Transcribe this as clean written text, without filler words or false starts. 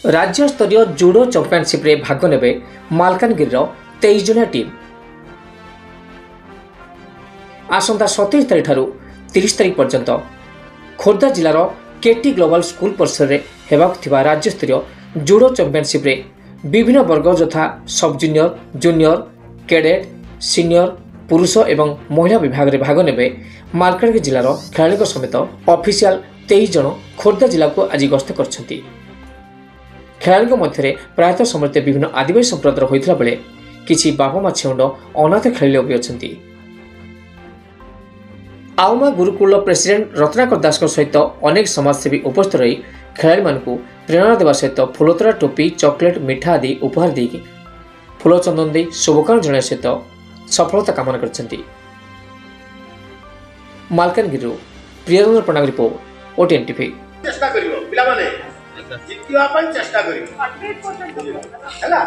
राज्यस्तरीय जुडो चैंपियनशिप रे भाग नेबे मालकानगिरी 23 जनिया टीम। आसंता 27 तारीख ठारू 30 तारीख पर्यंत खोर्धा जिलार केटी ग्लोबल स्कूल परिसर रे हेबाक थिबा राज्यस्तरीय जुडो चैंपियनशिप रे विभिन्न वर्ग यथा सब जूनियर, जूनियर, कैडेट, सीनियर, पुरुष एवं महिला विभाग रे भाग नेबे मालकानगिरी जिलार खेलाड़ी समेत ऑफिशियल 23 जन खोर्धा जिला को आज गस्त करछंती। खेलाड़ी मध्य प्रायतः समस्त विभिन्न आदिवासी संप्रदायर होइतला बेले किछि बापा मा छेउंड अनाथ खेलाड़ी भी अछंती। आउमा गुरुकुल प्रेसिडेंट रत्नाकर दास सहित अनेक समाजसेवी उपस्थित रही खेलाड़ी मानकु प्रेरणा देवा सहित फुलतोड़ा टोपी, चॉकलेट, मिठा आदि उपहार दे फूल चंदन दे शुभकामना जणाଇବା सहित सफलता कामना करछंती। मालकानगिरी प्रियरंजन प्रणाम रिपोर्ट ओटीएन टीवी। चेष्टा करिवो पिला माने जितिवा पन चेष्टा करिवो 100% हैला।